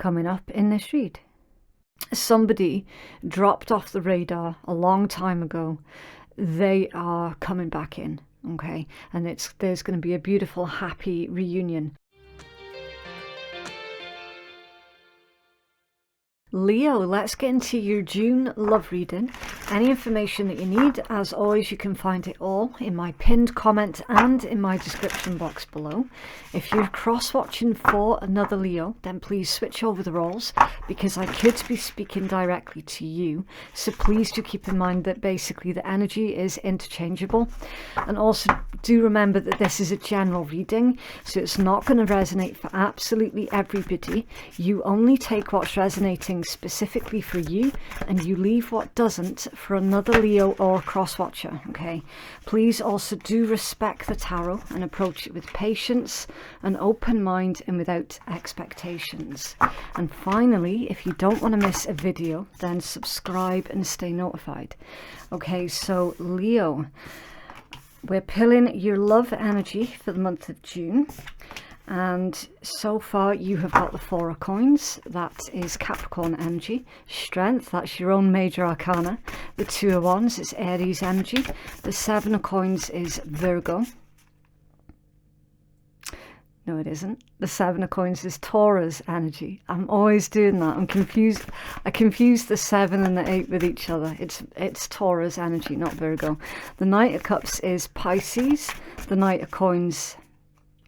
coming up in this read. Somebody dropped off the radar a long time ago. They are coming back in, okay? And there's going to be a beautiful, happy reunion. Leo, let's get into your June love reading. Any information that you need, as always, you can find it all in my pinned comment and in my description box below. If you're cross-watching for another Leo, then please switch over the roles, because I could be speaking directly to you. So please do keep in mind that basically the energy is interchangeable. And also do remember that this is a general reading, so it's not going to resonate for absolutely everybody. You only take what's resonating specifically for you, and you leave what doesn't for another Leo or cross-watcher, okay? Please also do respect the tarot and approach it with patience, an open mind, and without expectations. And finally, if you don't want to miss a video, then subscribe and stay notified. Okay, so Leo, we're pulling your love energy for the month of June. And so far you have got the Four of Coins. That is Capricorn energy. Strength, that's your own major arcana. The Two of Wands is Aries energy. The Seven of Coins is Virgo. No, it isn't. The Seven of Coins is Taurus energy. I'm always doing that. I'm confused. I confuse the 7 and the 8 with each other. It's Taurus energy, not Virgo. The Knight of Cups is Pisces. The Knight of Coins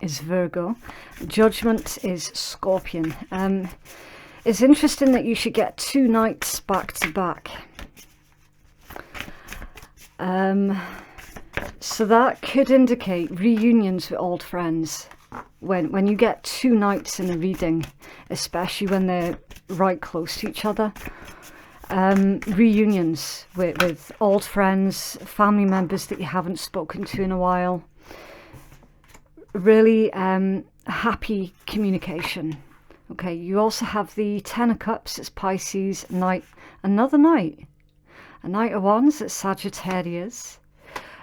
is Virgo. Judgment is Scorpion. It's interesting that you should get 2 nights back to back. So that could indicate reunions with old friends. When you get 2 nights in a reading, especially when they're right close to each other, reunions with old friends, family members that you haven't spoken to in a while. Really happy communication. Okay, you also have the Ten of Cups, it's Pisces. Knight, another Knight. A Knight of Wands, it's Sagittarius.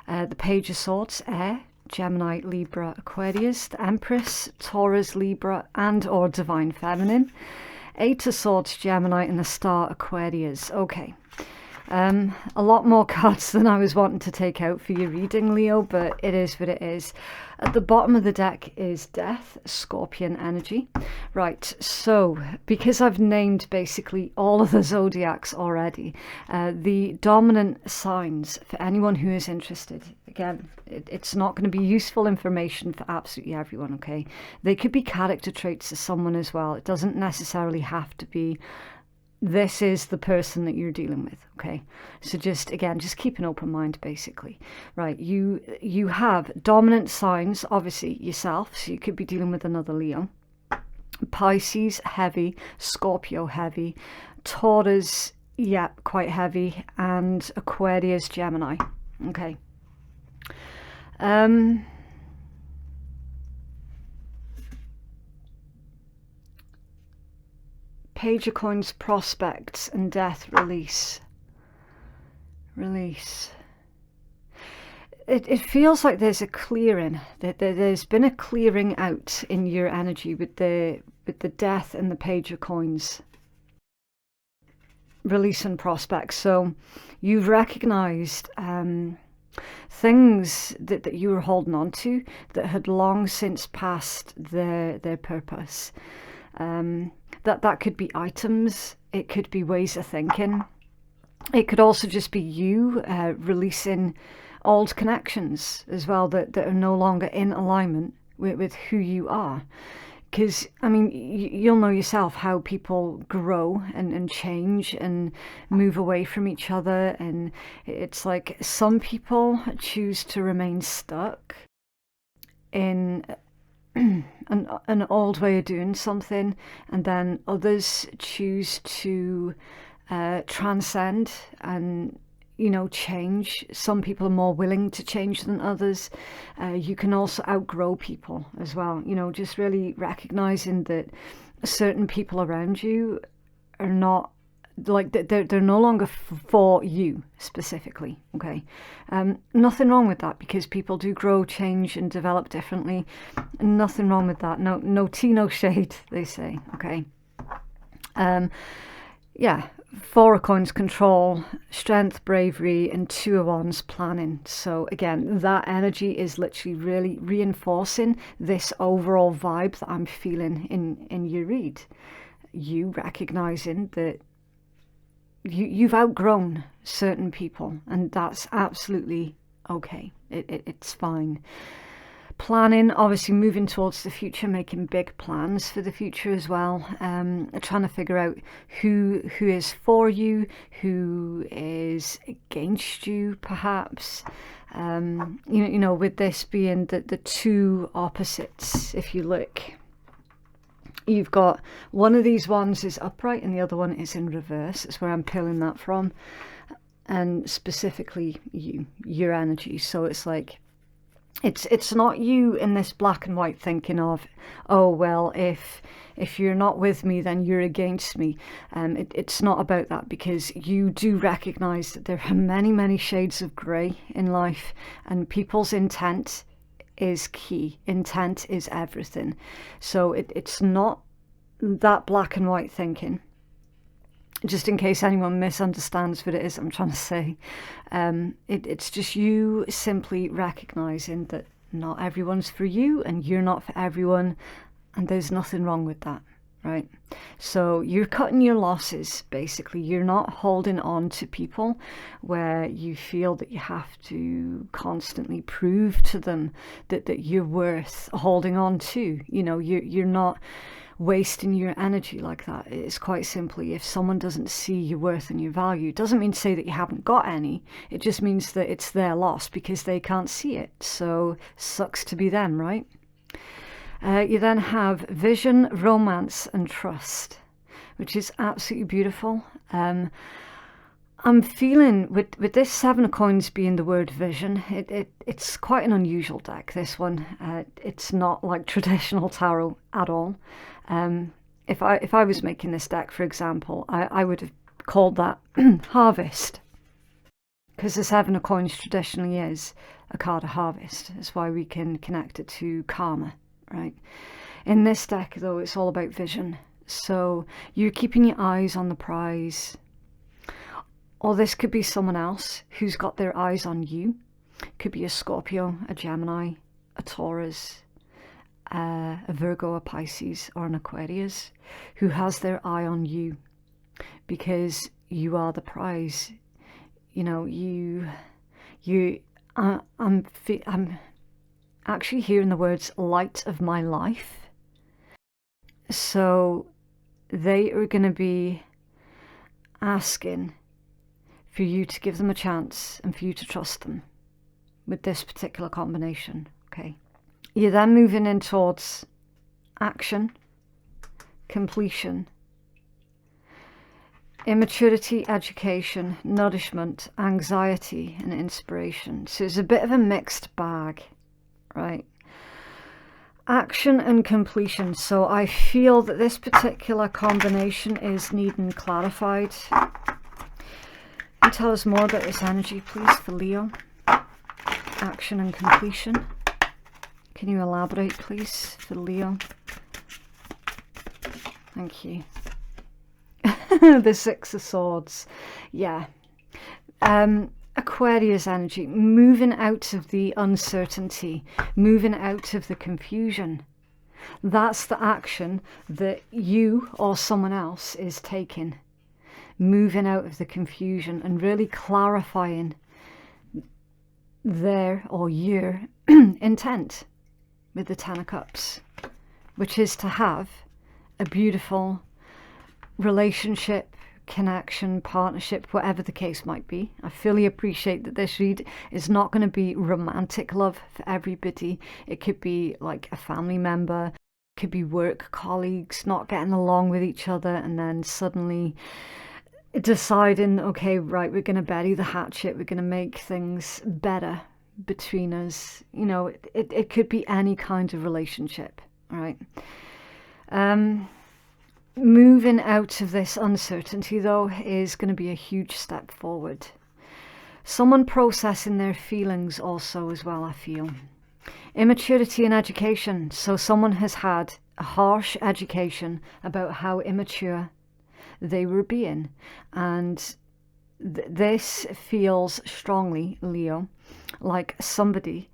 The Page of Swords, Air, Gemini, Libra, Aquarius. The Empress, Taurus, Libra, and or Divine Feminine. 8 of Swords, Gemini, and the Star, Aquarius. Okay. A lot more cards than I was wanting to take out for your reading, Leo, but it is what it is. At the bottom of the deck is Death, Scorpion energy. Right, so because I've named basically all of the zodiacs already, the dominant signs for anyone who is interested, again, it's not going to be useful information for absolutely everyone, okay? They could be character traits to someone as well. It doesn't necessarily have to be this is the person that you're dealing with, okay? So just keep an open mind, basically. Right, you have dominant signs, obviously yourself, so you could be dealing with another Leo. Pisces, heavy. Scorpio, heavy. Taurus, yeah, quite heavy. And Aquarius, Gemini, okay. Page of Coins, prospects, and death, release. Release. It feels like there's a clearing. There's been a clearing out in your energy with the death and the Page of Coins. Release and prospects. So you've recognized things that you were holding on to that had long since passed their purpose. That could be items, it could be ways of thinking, it could also just be you releasing old connections as well that are no longer in alignment with who you are. Because, I mean, you'll know yourself how people grow and change and move away from each other, and it's like some people choose to remain stuck in an old way of doing something, and then others choose to transcend and, you know, change. Some people are more willing to change than others. You can also outgrow people as well, you know, just really recognizing that certain people around you are not like they're no longer for you specifically, okay? Nothing wrong with that, because people do grow, change, and develop differently. Nothing wrong with that. No tea, no shade, they say, okay? Yeah, 4 of Coins, control, strength, bravery, and 2 of Wands, planning. So again, that energy is literally really reinforcing this overall vibe that I'm feeling in your read. You recognizing that you've outgrown certain people, and that's absolutely okay. It's fine. Planning, obviously moving towards the future, making big plans for the future as well. Trying to figure out who is for you, who is against you, perhaps. You know, with this being the 2 opposites, if you look. You've got one of these ones is upright and the other one is in reverse. That's where I'm pulling that from. And specifically your energy. So it's like, it's not you in this black and white thinking of, oh, well, if you're not with me, then you're against me. It's not about that, because you do recognize that there are many, many shades of grey in life, and people's intent is key. Intent is everything. So it's not that black and white thinking. Just in case anyone misunderstands what it is I'm trying to say. It's just you simply recognizing that not everyone's for you and you're not for everyone, and there's nothing wrong with that, right? So you're cutting your losses, basically. You're not holding on to people where you feel that you have to constantly prove to them that you're worth holding on to. You know, you're not wasting your energy like that. It's quite simply, if someone doesn't see your worth and your value, it doesn't mean to say that you haven't got any. It just means that it's their loss because they can't see it. So sucks to be them, right? You then have vision, romance, and trust, which is absolutely beautiful. I'm feeling with this 7 of Coins being the word vision, it's quite an unusual deck, this one. It's not like traditional tarot at all. If I was making this deck, for example, I would have called that harvest, because the 7 of Coins traditionally is a card of harvest. That's why we can connect it to karma, right? In this deck, though, it's all about vision. So you're keeping your eyes on the prize. Or this could be someone else who's got their eyes on you. Could be a Scorpio, a Gemini, a Taurus, a Virgo, a Pisces, or an Aquarius, who has their eye on you because you are the prize. You know, I'm actually hearing the words light of my life. So they are going to be asking for you to give them a chance and for you to trust them with this particular combination, okay? You're then moving in towards action, completion, immaturity, education, nourishment, anxiety, and inspiration. So it's a bit of a mixed bag, right? Action and completion. So I feel that this particular combination is needing clarified. Can you tell us more about this energy, please, for Leo? Action and completion. Can you elaborate, please, for Leo? Thank you. The 6 of Swords. Yeah. Aquarius energy, moving out of the uncertainty, moving out of the confusion. That's the action that you or someone else is taking. Moving out of the confusion and really clarifying their or your intent with the 10 of Cups, which is to have a beautiful relationship, connection, partnership, whatever the case might be. I fully appreciate that this read is not going to be romantic love for everybody. It could be like a family member, it could be work colleagues not getting along with each other and then suddenly deciding, okay, right, we're going to bury the hatchet, we're going to make things better between us. You know, it could be any kind of relationship, right? Moving out of this uncertainty, though, is going to be a huge step forward. Someone processing their feelings also as well, I feel. Immaturity in education. So someone has had a harsh education about how immature they were being. And this feels strongly, Leo, like somebody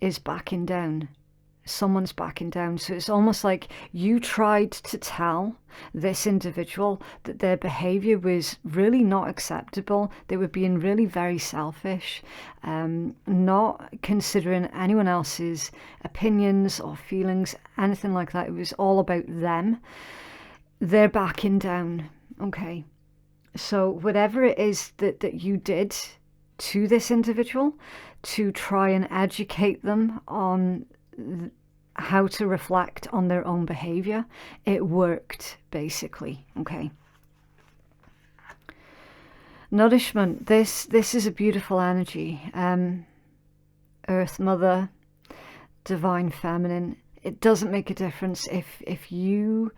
is backing down. Someone's backing down. So it's almost like you tried to tell this individual that their behavior was really not acceptable. They were being really very selfish, not considering anyone else's opinions or feelings, anything like that. It was all about them. They're backing down. Okay. So whatever it is that you did to this individual to try and educate them on how to reflect on their own behavior, it worked, basically. Okay. Nourishment. This is a beautiful energy. Earth Mother, Divine Feminine. It doesn't make a difference if you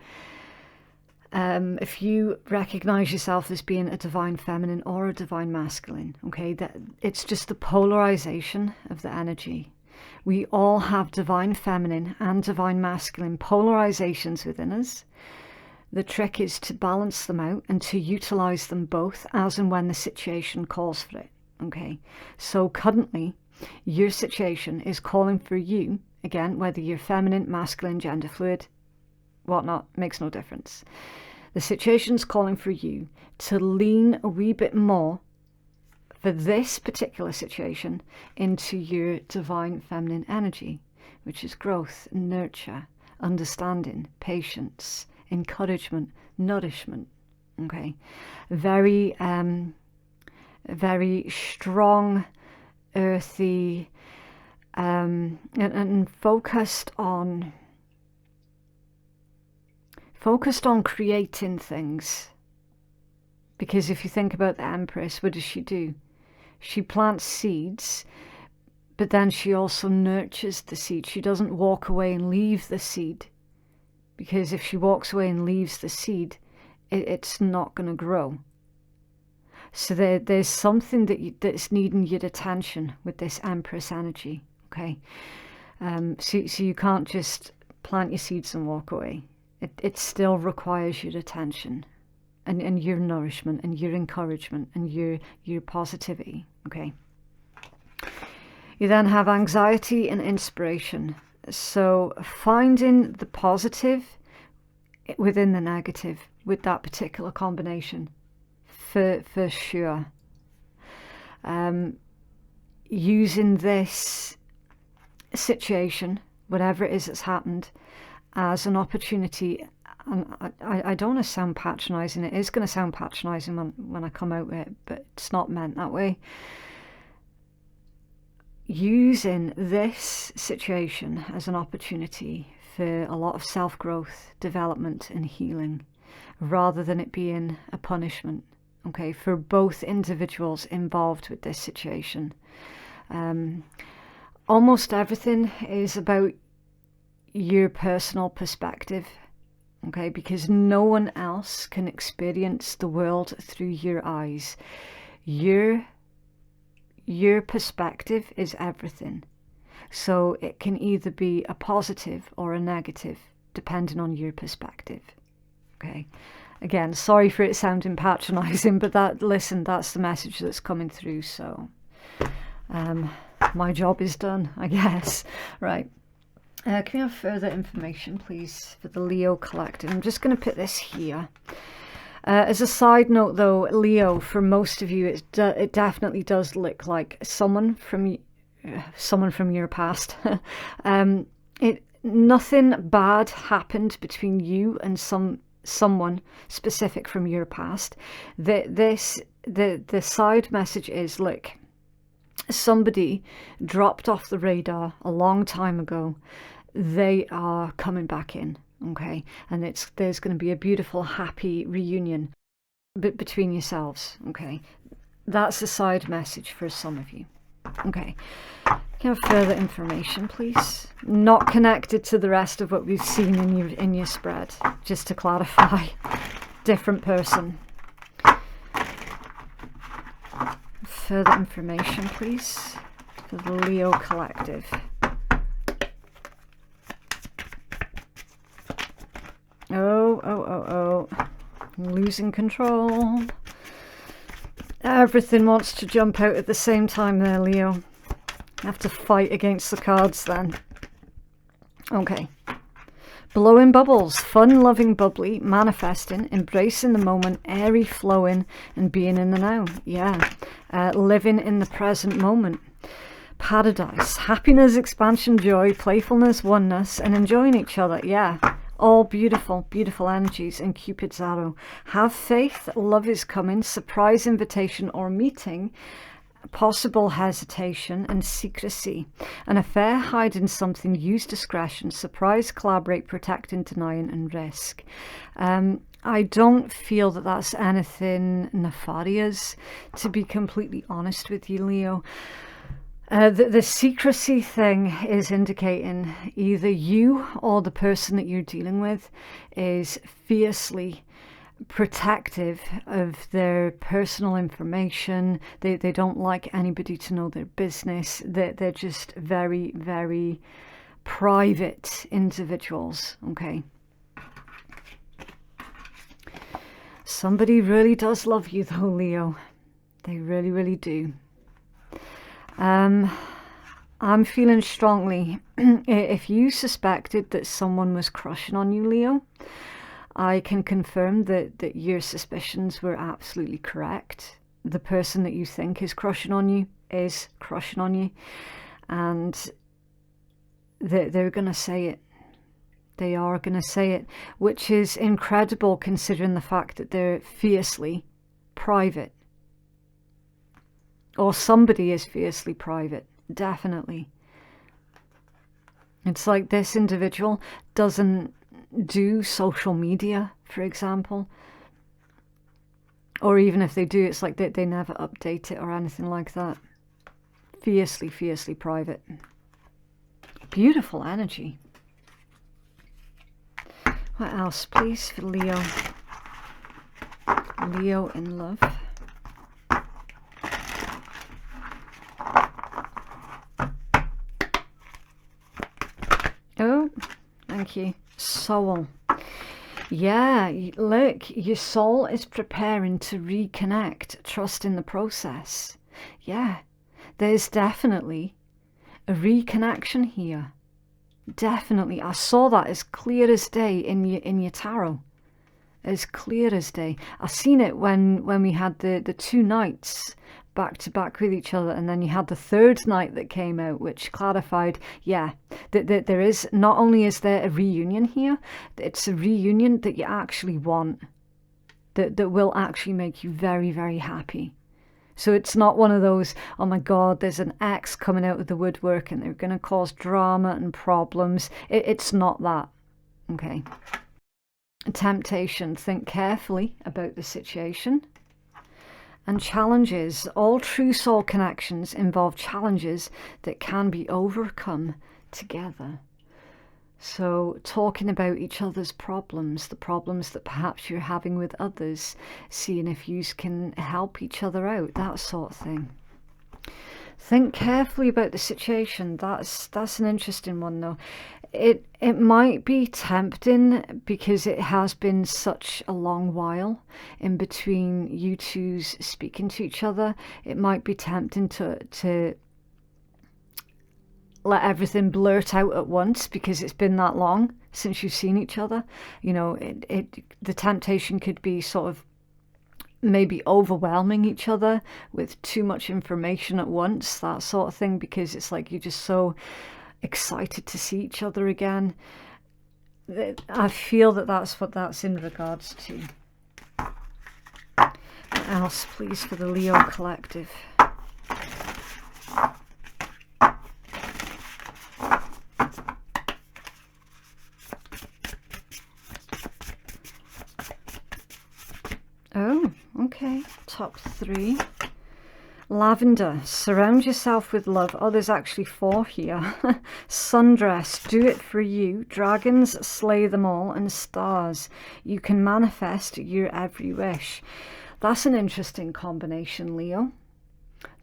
recognize yourself as being a Divine Feminine or a Divine Masculine. Okay, that it's just the polarization of the energy. We all have Divine Feminine and Divine Masculine polarizations within us. The trick is to balance them out and to utilize them both as and when the situation calls for it. Okay, so currently your situation is calling for you, again, whether you're feminine, masculine, gender fluid, whatnot, makes no difference. The situation's calling for you to lean a wee bit more for this particular situation into your Divine Feminine energy, which is growth, nurture, understanding, patience, encouragement, nourishment. Okay, very very strong, earthy, and focused on creating things. Because if you think about the Empress, what does she do? She plants seeds, but then she also nurtures the seed. She doesn't walk away and leave the seed, because if she walks away and leaves the seed, it's not going to grow. So there's something that's needing your attention with this Empress energy. Okay, so you can't just plant your seeds and walk away. It still requires your attention. And your nourishment and your encouragement and your positivity. Okay. You then have anxiety and inspiration. So finding the positive within the negative with that particular combination, for sure. Using this situation, whatever it is that's happened, as an opportunity. And I don't want to sound patronising. It is going to sound patronising when I come out with it, but it's not meant that way. Using this situation as an opportunity for a lot of self-growth, development and healing, rather than it being a punishment, okay, for both individuals involved with this situation. Almost everything is about your personal perspective. Okay, because no one else can experience the world through your eyes. Your perspective is everything. So it can either be a positive or a negative, depending on your perspective. Okay, again, sorry for it sounding patronising, but that's the message that's coming through. So my job is done, I guess. Right. Can we have further information, please, for the Leo collective? I'm just going to put this here. As a side note, though, Leo, for most of you, it definitely does look like someone from your past. Nothing bad happened between you and someone specific from your past. The side message is, look, somebody dropped off the radar a long time ago. They are coming back in, okay? And there's going to be a beautiful, happy reunion between yourselves, okay? That's the side message for some of you, okay? Can I have further information, please? Not connected to the rest of what we've seen in your spread, just to clarify. Different person. Further information, please, for the Leo collective. Oh. Losing control. Everything wants to jump out at the same time there, Leo. You have to fight against the cards then. Okay. Blowing bubbles. Fun, loving, bubbly, manifesting, embracing the moment, airy, flowing, and being in the now. Yeah. Living in the present moment. Paradise. Happiness, expansion, joy, playfulness, oneness, and enjoying each other. Yeah. All beautiful, beautiful energies in Cupid's arrow. Have faith, love is coming, surprise invitation or meeting, possible hesitation and secrecy. An affair, hiding something, use discretion, surprise, collaborate, protecting, denying and risk. I don't feel that that's anything nefarious, to be completely honest with you, Leo. The secrecy thing is indicating either you or the person that you're dealing with is fiercely protective of their personal information. They don't like anybody to know their business. They're just very, very private individuals, okay? Somebody really does love you though, Leo. They really, really do. I'm feeling strongly, if you suspected that someone was crushing on you, Leo, I can confirm that your suspicions were absolutely correct. The person that you think is crushing on you is crushing on you, and they're going to say it. They are going to say it, which is incredible considering the fact that they're fiercely private. Or somebody is fiercely private, definitely. It's like this individual doesn't do social media, for example. Or even if they do, it's like they never update it or anything like that. Fiercely, fiercely private. Beautiful energy. What else, please, for Leo? Leo in love. Oh, thank you. Soul. Yeah, look, your soul is preparing to reconnect, trust in the process. Yeah, there's definitely a reconnection here. Definitely. I saw that as clear as day in your tarot. As clear as day. I seen it when we had the 2 nights back to back with each other, and then you had the 3rd night that came out, which clarified, yeah, that there is, not only is there a reunion here, it's a reunion that you actually want, that will actually make you very, very happy. So it's not one of those, oh my God, there's an ex coming out of the woodwork and they're going to cause drama and problems. It's not that, okay? Temptation, think carefully about the situation. And challenges. All true soul connections involve challenges that can be overcome together. So talking about each other's problems, the problems that perhaps you're having with others, seeing if you can help each other out, that sort of thing. Think carefully about the situation. That's an interesting one though. It might be tempting because it has been such a long while in between you two's speaking to each other. It might be tempting to let everything blurt out at once because it's been that long since you've seen each other. You know, the temptation could be sort of maybe overwhelming each other with too much information at once, that sort of thing, because it's like you're just so excited to see each other again. I feel that that's what that's in regards to. What else, please, for the Leo collective? Oh, okay. Top 3. Lavender, surround yourself with love. Oh, there's actually 4 here. Sundress, do it for you. Dragons, slay them all. And stars, you can manifest your every wish. That's an interesting combination, Leo.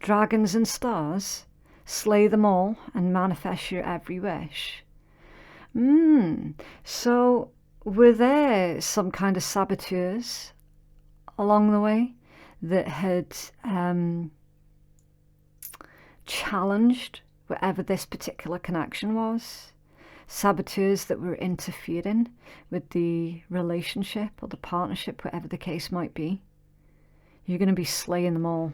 Dragons and stars, slay them all and manifest your every wish. So were there some kind of saboteurs along the way that had challenged whatever this particular connection was. Saboteurs that were interfering with the relationship or the partnership, whatever the case might be. You're going to be slaying them all.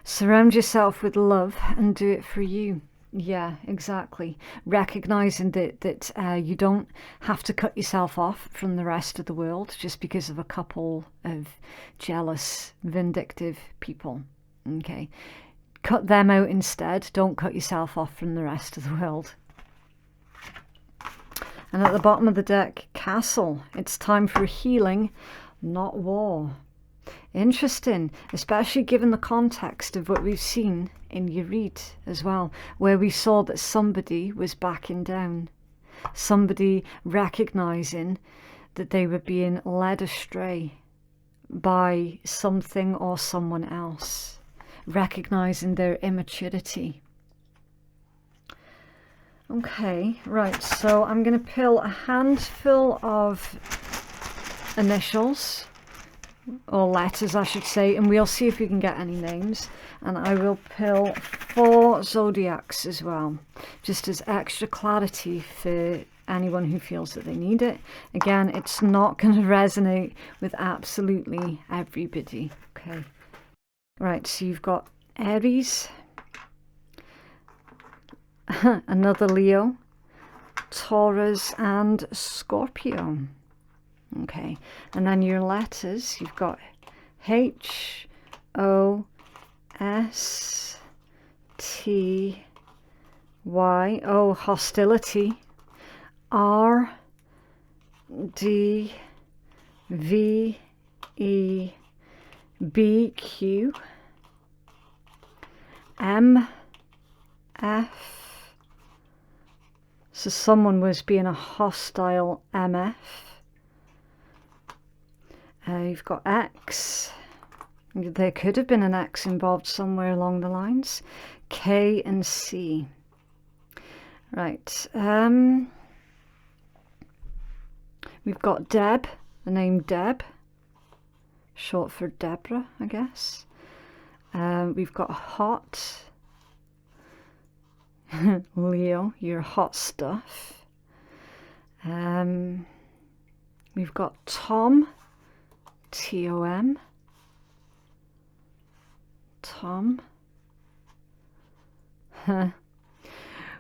Surround yourself with love and do it for you. Yeah, exactly. Recognizing that you don't have to cut yourself off from the rest of the world just because of a couple of jealous, vindictive people. Okay. Cut them out instead. Don't cut yourself off from the rest of the world. And at the bottom of the deck, Castle. It's time for healing, not war. Interesting, especially given the context of what we've seen in your read as well, where we saw that somebody was backing down. Somebody recognizing that they were being led astray by something or someone else. Recognizing their immaturity. Okay, right, so I'm going to pull a handful of initials, or letters I should say, and we'll see if we can get any names. And I will pull 4 zodiacs as well, just as extra clarity for anyone who feels that they need it. Again, it's not going to resonate with absolutely everybody. Okay. Right, so you've got Aries, another Leo, Taurus and Scorpio. Okay, and then your letters, you've got H, O, S, T, Y, O, hostility, R, D, V, E, B, Q, M, F. So someone was being a hostile MF. You've got X. There could have been an X involved somewhere along the lines. K and C. Right. We've got Deb, the name Deb. Short for Deborah, I guess. We've got Hot. Leo, you're hot stuff. We've got Tom. Tom. Tom.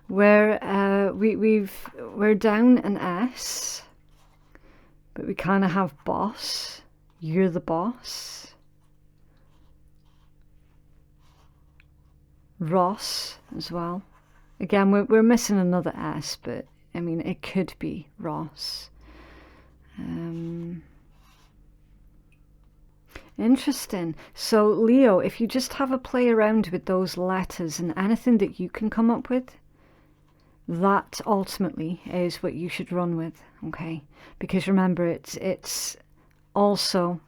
We're down an S, but we kind of have boss. You're the boss. Ross as well. Again, we're missing another S, but I mean it could be Ross. Interesting. So Leo, if you just have a play around with those letters and anything that you can come up with, that ultimately is what you should run with. Okay, because remember, it's also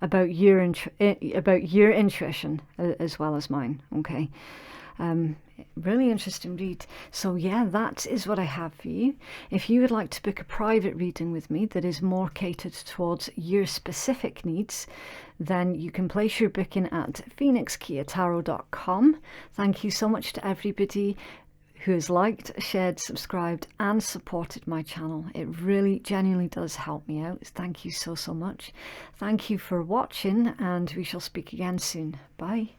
about your intuition as well as mine. Okay. Really interesting read. So yeah, that is what I have for you. If you would like to book a private reading with me that is more catered towards your specific needs, then you can place your booking at phoenixkeiatarot.com. Thank you so much to everybody who has liked, shared, subscribed and supported my channel. It really genuinely does help me out. Thank you so much. Thank you for watching, and we shall speak again soon. Bye.